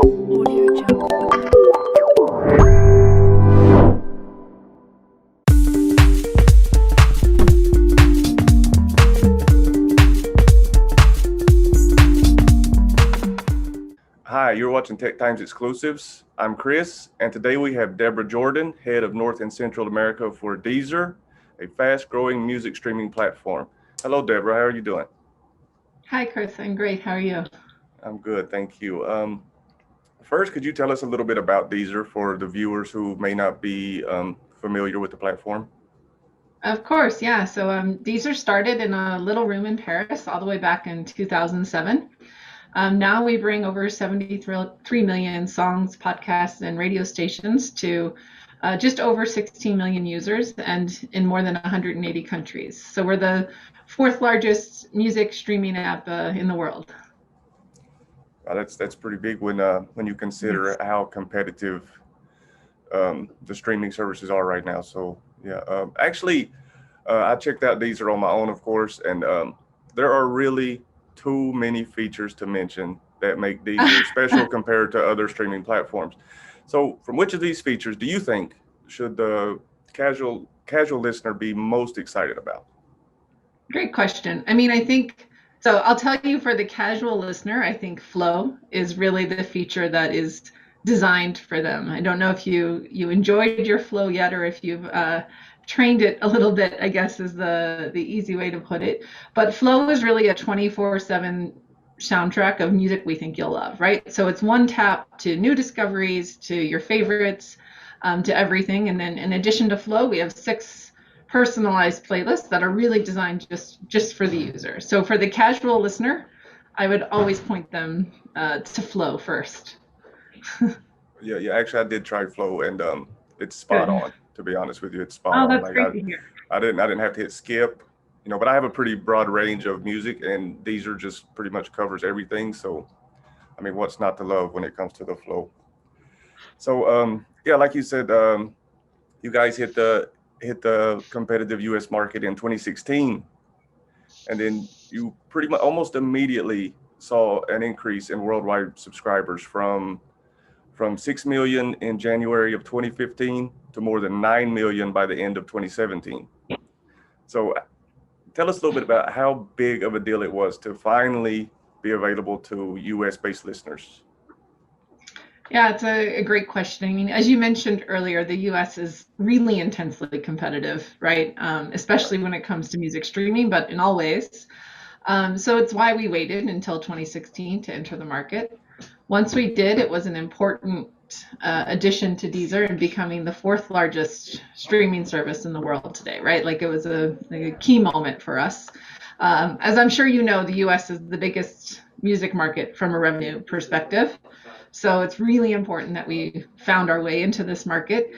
Audio Jungle. Hi, you're watching Tech Times Exclusives. I'm Chris, and today we have Deborah Jourdan, head of North and Central America for Deezer, a fast-growing music streaming platform. Hello, Deborah. How are you doing? Hi, Chris. I'm great. How are you? I'm good, thank you. First, could you tell us a little bit about Deezer for the viewers who may not be familiar with the platform? Of course, yeah. So Deezer started in a little room in Paris all the way back in 2007. Now we bring over 73 million songs, podcasts, and radio stations to just over 16 million users and in more than 180 countries. So we're the fourth largest music streaming app in the world. That's pretty big when you consider Yes. how competitive the streaming services are right now. So yeah, I checked out Deezer on my own, of course, and there are really too many features to mention that make Deezer special compared to other streaming platforms. So, from which of these features do you think should the casual listener be most excited about? Great question. I mean, I think so. I'll tell you for the casual listener, I think Flow is really the feature that is designed for them. I don't know if you enjoyed your Flow yet, or if you've trained it a little bit, I guess is the easy way to put it. But Flow is really a 24/7 soundtrack of music we think you'll love, right? So it's one tap to new discoveries, to your favorites, to everything. And then in addition to Flow, we have six personalized playlists that are really designed just for the user. So for the casual listener, I would always point them to Flow first. Yeah. Actually, I did try Flow, and it's spot Good. on. To be honest with you, it's spot Oh, on. that's Like great to hear. I didn't have to hit skip, but I have a pretty broad range of music, and Deezer just pretty much covers everything. So, I mean, what's not to love when it comes to the Flow? So, yeah, like you said, you guys hit the competitive U.S. market in 2016, and then you pretty much almost immediately saw an increase in worldwide subscribers from 6 million in January of 2015 to more than 9 million by the end of 2017. So, tell us a little bit about how big of a deal it was to finally be available to U.S. based listeners. Yeah, it's a great question. I mean, as you mentioned earlier, the US is really intensely competitive, right? Especially when it comes to music streaming, but in all ways. So it's why we waited until 2016 to enter the market. Once we did, it was an important addition to Deezer and becoming the fourth largest streaming service in the world today, right? Like it was a key moment for us. As I'm sure you know, the US is the biggest music market from a revenue perspective. So it's really important that we found our way into this market.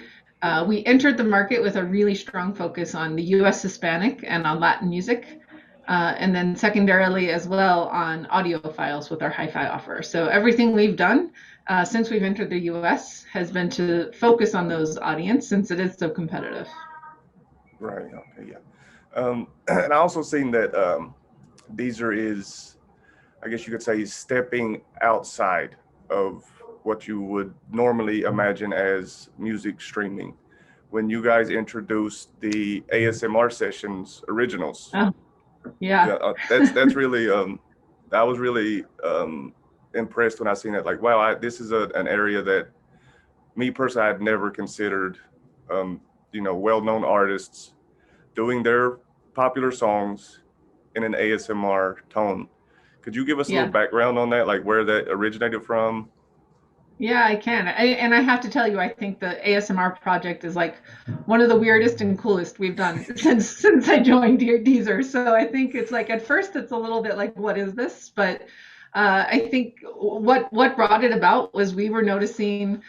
We entered the market with a really strong focus on the US Hispanic and on Latin music, and then secondarily as well on audiophiles with our hi-fi offer. So everything we've done since we've entered the US has been to focus on those audience since it is so competitive. Right. Okay. Yeah. And I also seen that Deezer is, I guess you could say, stepping outside of what you would normally imagine as music streaming. When you guys introduced the ASMR sessions originals, Oh, yeah, yeah. that's really I was really impressed when I seen that. Like, wow, this is an area that me personally I'd never considered. Well-known artists doing their popular songs in an ASMR tone. Could you give us a little Yeah. background on that, like where that originated from? Yeah, I can. And I have to tell you, I think the ASMR project is like one of the weirdest and coolest we've done since I joined Deezer. So I think it's like at first it's a little bit like, what is this? But I think what brought it about was we were noticing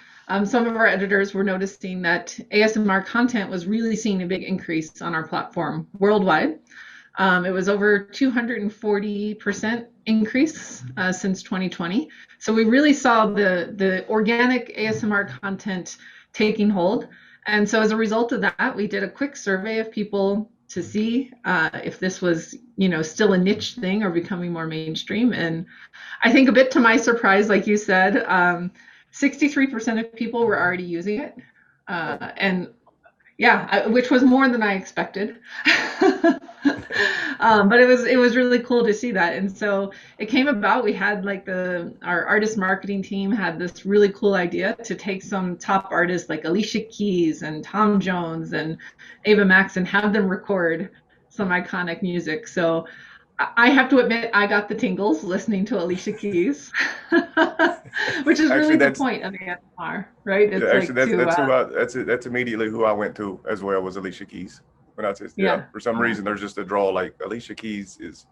some of our editors were noticing that ASMR content was really seeing a big increase on our platform worldwide. It was over 240% increase since 2020. So we really saw the organic ASMR content taking hold. And so as a result of that, we did a quick survey of people to see if this was, still a niche thing or becoming more mainstream. And I think a bit to my surprise, like you said, 63% of people were already using it. And yeah, which was more than I expected. But it was really cool to see that. And so it came about. We had like our artist marketing team had this really cool idea to take some top artists like Alicia Keys and Tom Jones and Ava Max and have them record some iconic music. So I have to admit, I got the tingles listening to Alicia Keys, which is Actually, really the that's point of ASMR, right? yeah. It's Actually, like that's who I that's immediately who I went to as well, was Alicia Keys. When I just yeah, yeah, for some yeah. reason there's just a draw. Like Alicia Keys is,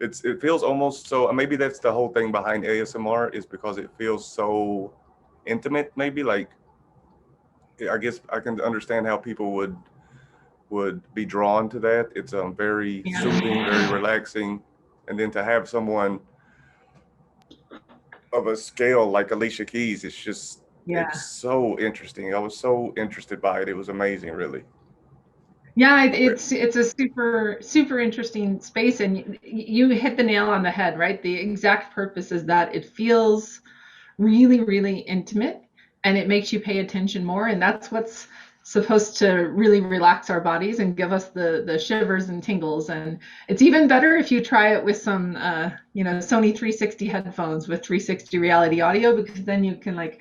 it feels almost so. Maybe that's the whole thing behind ASMR, is because it feels so intimate. Maybe like, I guess I can understand how people would be drawn to that. It's very soothing, very relaxing, and then to have someone of a scale like Alicia Keys, it's Yeah. so interesting. I was so interested by it. It was amazing, really. Yeah, Okay. it's a super super interesting space, and you hit the nail on the head, right? The exact purpose is that it feels really really intimate, and it makes you pay attention more, and that's what's supposed to really relax our bodies and give us the shivers and tingles. And it's even better if you try it with some Sony 360 headphones with 360 reality audio, because then you can like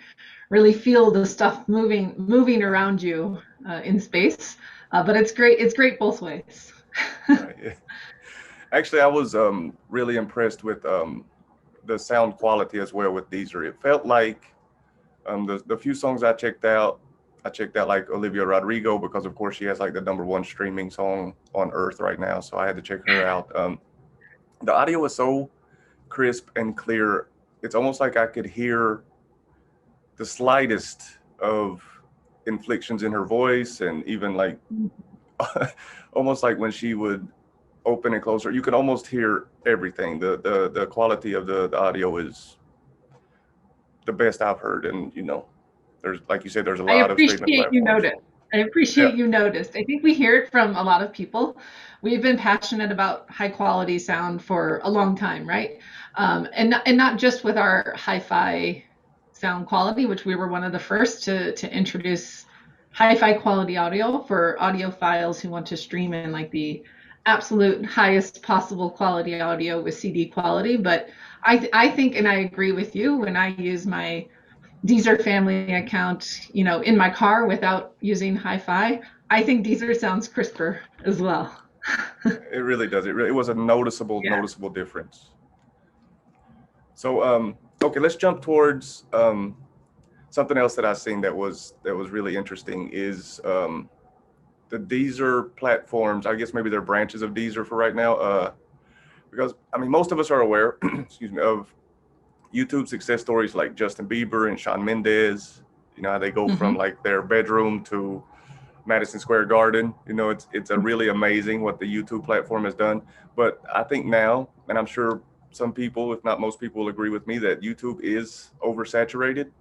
really feel the stuff moving around you in space. But it's great both ways. Right. Yeah. Actually, I was really impressed with the sound quality as well with Deezer. It felt like the few songs I checked out like Olivia Rodrigo, because of course she has like the number one streaming song on earth right now. So I had to check her out. The audio was so crisp and clear. It's almost like I could hear the slightest of inflections in her voice, and even like almost like when she would open and close her, you can almost hear everything. The quality of the audio is the best I've heard. And there's, like you said, there's a I lot of streaming appreciate you platforms. noticed. I Yeah. appreciate you noticed. I think we hear it from a lot of people. We've been passionate about high quality sound for a long time, right? And not just with our hi-fi sound quality, which we were one of the first to introduce hi-fi quality audio for audiophiles who want to stream in like the absolute highest possible quality audio with CD quality. But I think, and I agree with you, when I use my Deezer family account, in my car without using hi-fi, I think Deezer sounds crisper as well. It really does. It was a noticeable Yeah. noticeable difference. So okay, let's jump towards something else that I've seen that was really interesting, is the Deezer platforms. I guess maybe they're branches of Deezer for right now. Because I mean, most of us are aware, excuse me, of YouTube success stories like Justin Bieber and Shawn Mendes. You know how they go from Hmm. like their bedroom to Madison Square Garden. It's a really amazing what the YouTube platform has done. But I think now, and I'm sure some people, if not most people, will agree with me that YouTube is oversaturated.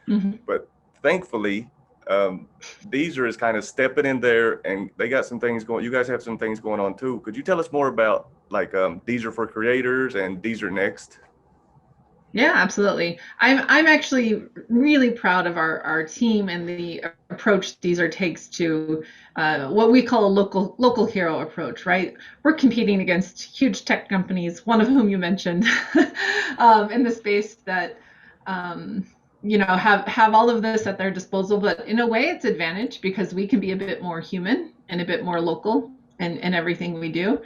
Hmm. But thankfully, Deezer is kind of stepping in there, and they got some things going. You guys have some things going on too. Could you tell us more about like Deezer for creators and Deezer Next? Yeah, absolutely. I'm actually really proud of our team and the approach Deezer takes to what we call a local hero approach, right? We're competing against huge tech companies, one of whom you mentioned, in the space that have all of this at their disposal. But in a way, it's advantage because we can be a bit more human and a bit more local in everything we do.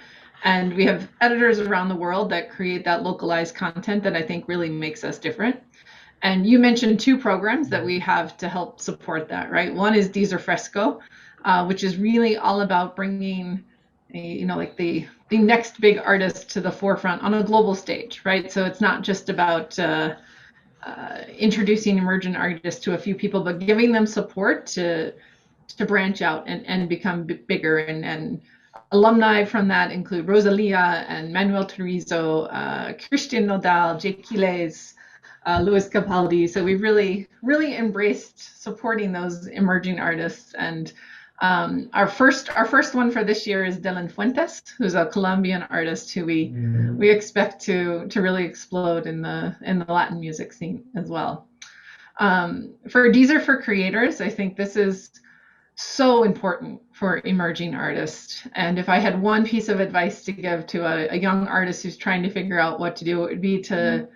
And we have editors around the world that create that localized content that I think really makes us different. And you mentioned two programs that we have to help support that, right? One is Deezer Fresco, which is really all about bringing, like the next big artist to the forefront on a global stage, right? So it's not just about introducing emergent artists to a few people, but giving them support to branch out and become bigger. And alumni from that include Rosalia and Manuel Turizo, Christian Nodal, Jake Quiles, Luis Capaldi. So we've really, really embraced supporting those emerging artists. And Our first one for this year is Dylan Fuentes, who's a Colombian artist who we expect to really explode in the Latin music scene as well. For Deezer for Creators, I think this is so important for emerging artists. And if I had one piece of advice to give to a young artist who's trying to figure out what to do, it would be to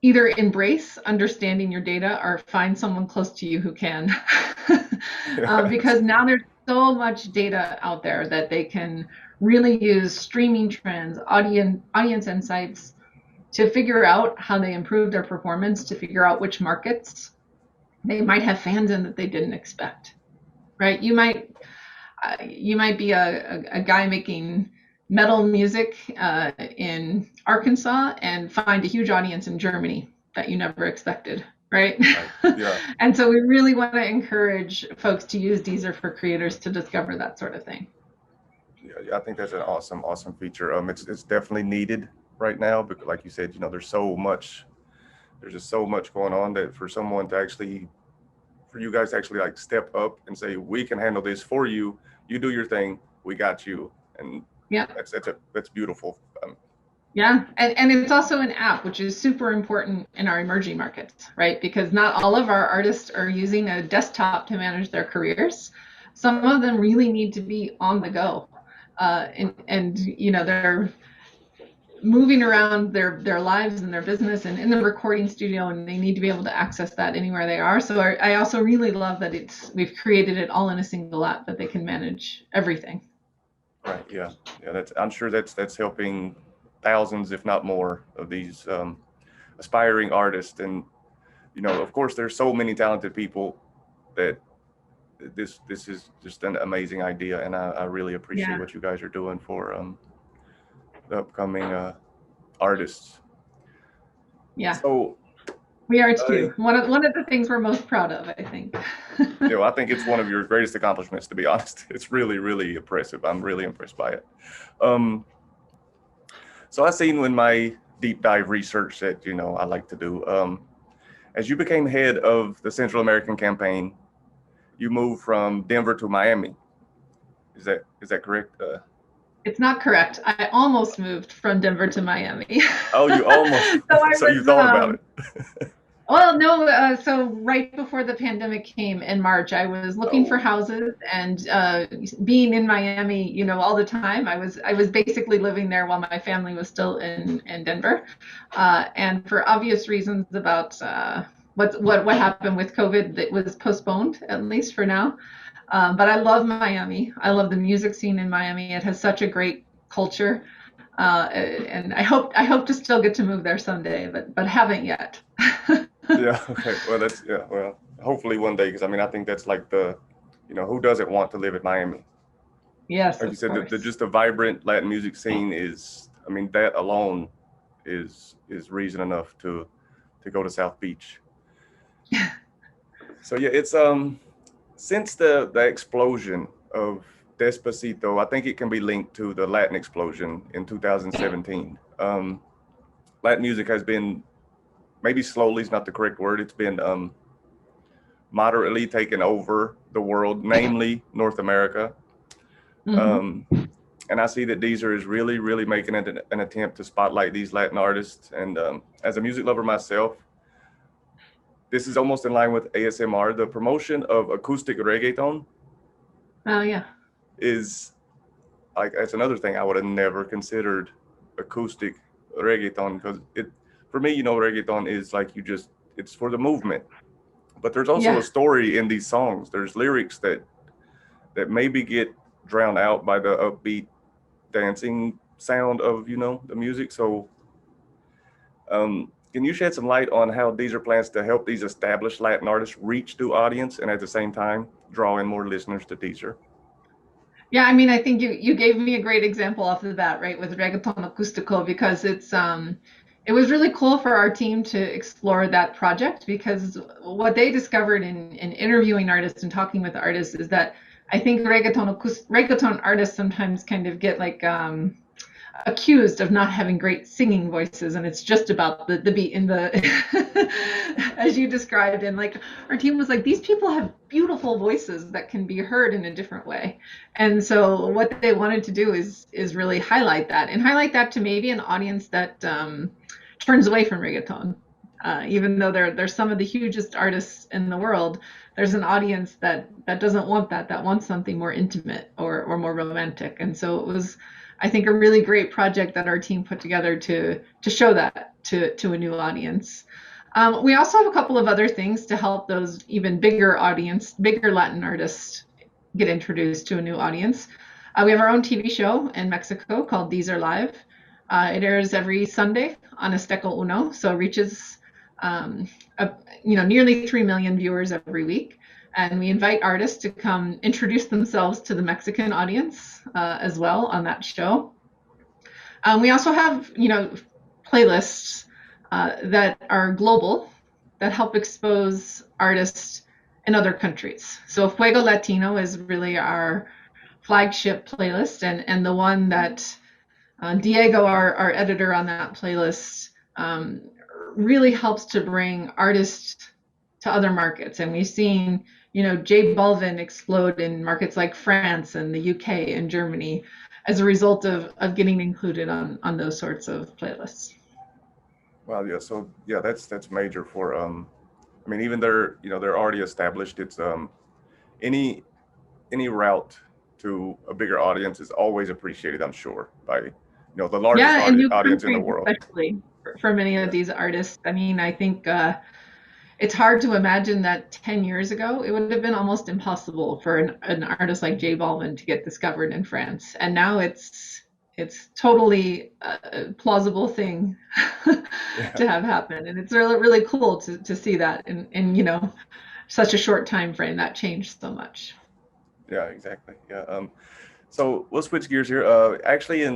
either embrace understanding your data or find someone close to you who can. Because now there's so much data out there that they can really use streaming trends, audience insights to figure out how they improve their performance, to figure out which markets they might have fans in that they didn't expect. Right? You might be a guy making metal music in Arkansas and find a huge audience in Germany that you never expected, right? Yeah. And so we really want to encourage folks to use Deezer for Creators to discover that sort of thing. Yeah, I think that's an awesome feature. It's definitely needed right now, because like you said, there's just so much going on that for you guys to actually like step up and say, we can handle this for you. You do your thing. We got you. And yeah, that's beautiful. Yeah, and it's also an app, which is super important in our emerging markets, right? Because not all of our artists are using a desktop to manage their careers. Some of them really need to be on the go, and they're moving around their lives and their business and in the recording studio, and they need to be able to access that anywhere they are. So I also really love that we've created it all in a single app that they can manage everything. Right. Yeah. I'm sure that's helping thousands, if not more, of these aspiring artists. And of course, there's so many talented people that this is just an amazing idea, and I really appreciate what you guys are doing for the upcoming artists. Yeah. So we are too. One of the things we're most proud of, I think. I think it's one of your greatest accomplishments, to be honest. It's really, really impressive. I'm really impressed by it. So I've seen in my deep dive research that, I like to do, as you became head of the Central American campaign, you moved from Denver to Miami. Is that correct? It's not correct. I almost moved from Denver to Miami. Oh, you almost. So you thought about it. Well, no. So right before the pandemic came in March, I was looking for houses, and being in Miami, all the time, I was basically living there while my family was still in Denver, and for obvious reasons about what happened with COVID, that was postponed, at least for now. But I love Miami. I love the music scene in Miami. It has such a great culture, and I hope to still get to move there someday, but haven't yet. Yeah. Okay. Well, well, hopefully one day, because I think that's like who doesn't want to live in Miami? Yes. Like you said, just the vibrant Latin music scene is, that alone is reason enough to go to South Beach. So yeah, it's since the explosion of Despacito, I think it can be linked to the Latin explosion in 2017. Latin music has been, maybe slowly is not the correct word, it's been moderately taken over the world, namely North America. Mm-hmm. And I see that Deezer is really, really making an attempt to spotlight these Latin artists. And as a music lover myself, this is almost in line with ASMR. The promotion of acoustic reggaeton is like, that's another thing I would have never considered, acoustic reggaeton, because for me, reggaeton is like, it's for the movement. But there's also a story in these songs. There's lyrics that maybe get drowned out by the upbeat dancing sound of, the music. So can you shed some light on how Deezer plans to help these established Latin artists reach new audience and at the same time draw in more listeners to Deezer? Yeah, I think you gave me a great example off the bat, right, with Reggaeton Acústico, because it was really cool for our team to explore that project, because what they discovered in interviewing artists and talking with artists is that I think reggaeton artists sometimes kind of get like accused of not having great singing voices, and it's just about the beat in the as you described. And like our team was like, these people have beautiful voices that can be heard in a different way. And so what they wanted to do is really highlight that, and highlight that to maybe an audience that turns away from reggaeton. Even though they're some of the hugest artists in the world, there's an audience that doesn't want that wants something more intimate or more romantic. And so it was, I think, a really great project that our team put together to show that to a new audience. We also have a couple of other things to help those even bigger audience, bigger Latin artists get introduced to a new audience. We have our own TV show in Mexico called These Are Live. It airs every Sunday on Azteca Uno, so it reaches nearly 3 million viewers every week. And we invite artists to come introduce themselves to the Mexican audience as well on that show. We also have, playlists that are global that help expose artists in other countries. So Fuego Latino is really our flagship playlist, and the one that Diego, our editor on that playlist, really helps to bring artists to other markets. And we've seen, J Balvin explode in markets like France and the UK and Germany as a result of getting included on those sorts of playlists. Well, yeah. So yeah, that's major for I mean, even they're already established. It's any route to a bigger audience is always appreciated, I'm sure, by the largest Yeah, and new audience in the countries, world. especially for many of Yeah, these artists. I mean, I think it's hard to imagine that 10 years ago it would have been almost impossible for an artist like J Balvin to get discovered in France, and now it's totally a plausible thing yeah, to have happen, and it's really really cool to see that in such a short time frame that changed so much. yeah, exactly. Yeah. So we'll switch gears here. Actually,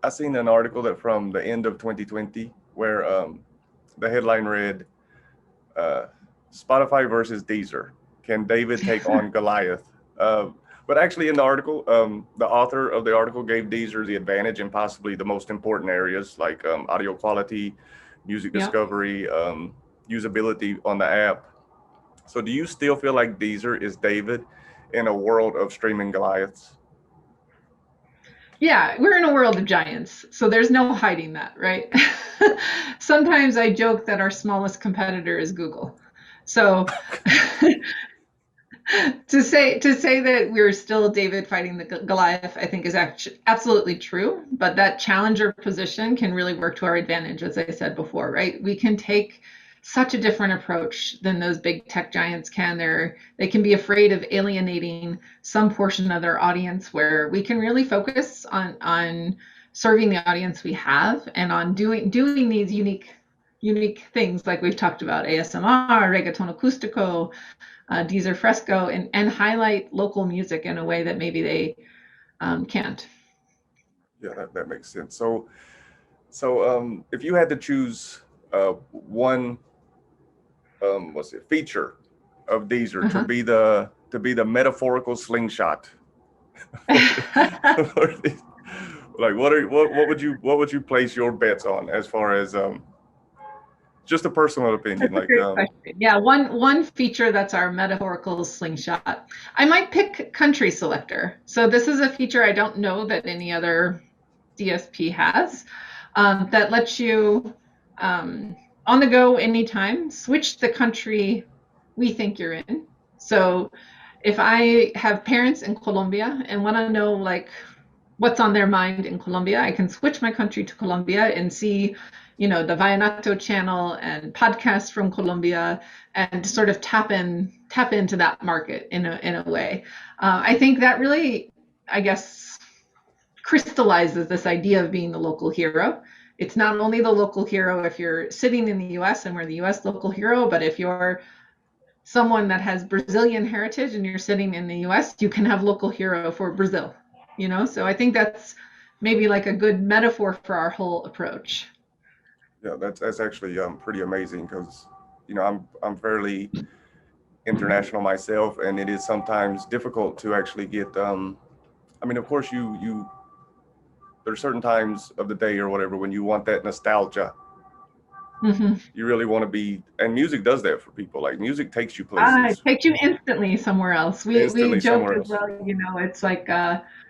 I seen an article that from the end of 2020 where the headline read, uh, "Spotify versus Deezer. Can David take on Goliath?" Uh, but actually, in the article, the author of the article gave Deezer the advantage in possibly the most important areas like audio quality, music Yeah. discovery, usability on the app. So, do you still feel like Deezer is David in a world of streaming Goliaths? Yeah, we're in a world of giants, so there's no hiding that, right? Sometimes I joke that our smallest competitor is Google. So to say that we're still David fighting the Goliath, I think is actually absolutely true. But that challenger position can really work to our advantage, as I said before, right? We can take such a different approach than those big tech giants can. They can be afraid of alienating some portion of their audience, where we can really focus on serving the audience we have and on doing these unique things like we've talked about: ASMR, reggaeton acústico, Deezer Fresco, and highlight local music in a way that maybe they can't. Yeah, that makes sense. So, if you had to choose one, what's it, feature of Deezer Uh-huh. to be the metaphorical slingshot, for like what would you place your bets on as far as just a personal opinion, That's a like great question. Yeah, one feature that's our metaphorical slingshot. I might pick Country Selector. So this is a feature I don't know that any other DSP has, that lets you, on the go anytime, switch the country we think you're in. So if I have parents in Colombia and want to know like what's on their mind in Colombia, I can switch my country to Colombia and see, the Vallenato channel and podcasts from Colombia, and sort of tap into that market in a way. I think that really, I guess, crystallizes this idea of being the local hero. It's not only the local hero if you're sitting in the US and we're the US local hero, but if you're someone that has Brazilian heritage and you're sitting in the US, you can have local hero for Brazil. So I think that's maybe like a good metaphor for our whole approach. yeah, that's actually pretty amazing because I'm fairly international myself, and it is sometimes difficult to actually get. I mean, of course, you there's certain times of the day or whatever when you want that nostalgia Hmm. You really want to be, and music does that for people. Like music takes you It places takes you instantly somewhere else. We instantly joked somewhere as else. well, it's like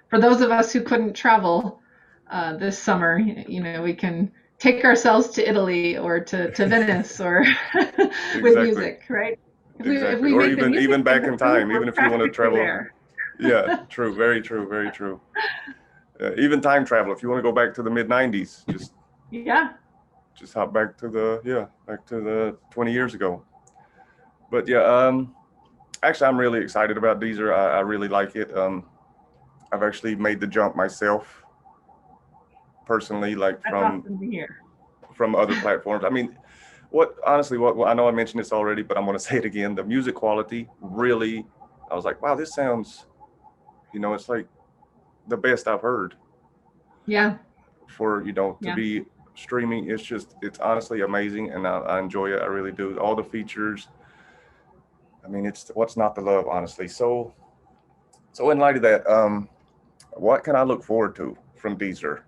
for those of us who couldn't travel this summer, we can take ourselves to Italy or to Venice or with Exactly. music, right? If Exactly. we Or make the music even thing back the in food, time, we're even if you want to practically travel. there. Yeah, true. Very true. Very true. Even time travel. If you want to go back to the mid '90s, Yeah, just hop back to back to the 20 years ago. But yeah, actually, I'm really excited about Deezer. I really like it. I've actually made the jump myself personally, like that's awesome to hear. from other platforms. I mean, what honestly, what I know I mentioned this already, but I'm going to say it again. The music quality really, I was like, wow, this sounds, it's like the best I've heard Yeah, for, to yeah. be streaming. It's honestly amazing, and I enjoy it. I really do. All the features. I mean, it's what's not to love, honestly. So in light of that, what can I look forward to from Deezer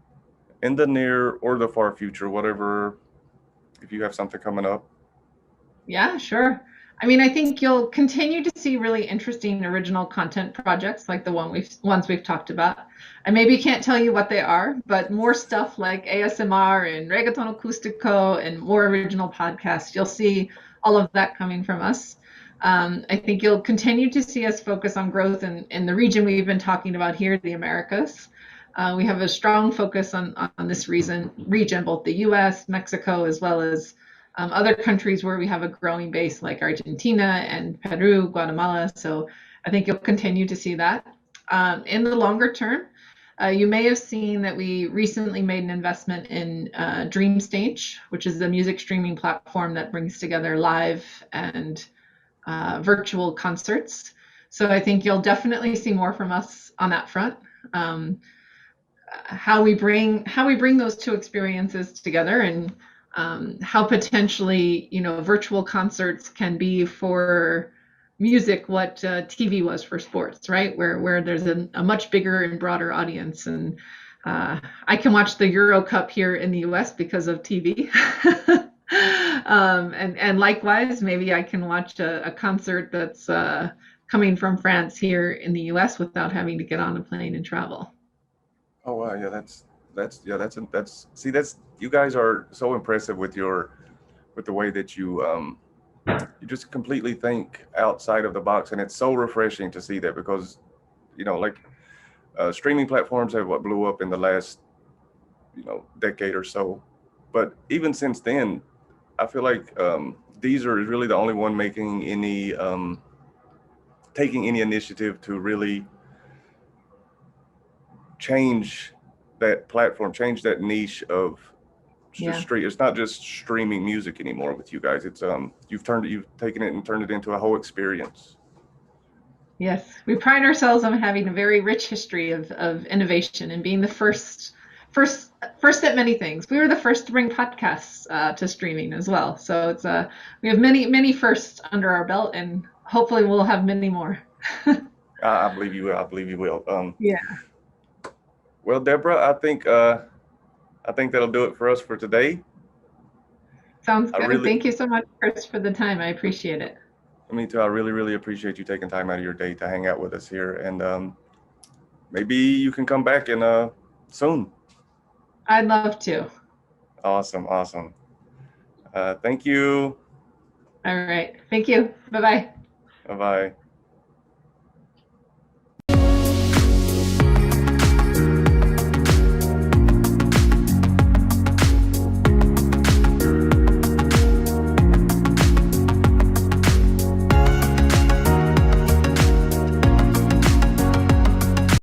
in the near or the far future, whatever, if you have something coming up? Yeah, sure. I mean, I think you'll continue to see really interesting original content projects like the ones we've talked about. I maybe can't tell you what they are, but more stuff like ASMR and Reggaeton Acústico and more original podcasts. You'll see all of that coming from us. I think you'll continue to see us focus on growth in the region we've been talking about here, the Americas. We have a strong focus on this region, both the US, Mexico, as well as other countries where we have a growing base like Argentina and Peru, Guatemala. So I think you'll continue to see that. In the longer term, you may have seen that we recently made an investment in Dreamstage, which is a music streaming platform that brings together live and virtual concerts. So I think you'll definitely see more from us on that front. Um, how we bring those two experiences together, and how potentially virtual concerts can be for music what TV was for sports, right? Where there's a much bigger and broader audience, and I can watch the Euro Cup here in the US because of TV. And likewise, maybe I can watch a concert that's coming from France here in the US without having to get on a plane and travel. Oh wow, yeah, that's see, that's you guys are so impressive with with the way that you just completely think outside of the box, and it's so refreshing to see that because like streaming platforms have what blew up in the last decade or so, but even since then, I feel like Deezer is really the only one making any taking any initiative to really change that platform, change that niche of just Yeah. street. It's not just streaming music anymore with you guys. It's you've taken it and turned it into a whole experience. Yes, we pride ourselves on having a very rich history of innovation and being the first at many things. We were the first to bring podcasts to streaming as well. So we have many firsts under our belt, and hopefully we'll have many more. I believe you will. I believe you will. Yeah, Well, Deborah, I think that'll do it for us for today. sounds I good. really, Thank you so much, Chris, for the time. I appreciate it. Me too. I really appreciate you taking time out of your day to hang out with us here, and maybe you can come back and soon. I'd love to. Awesome, awesome. Thank you. All right. Thank you. Bye bye. Bye bye.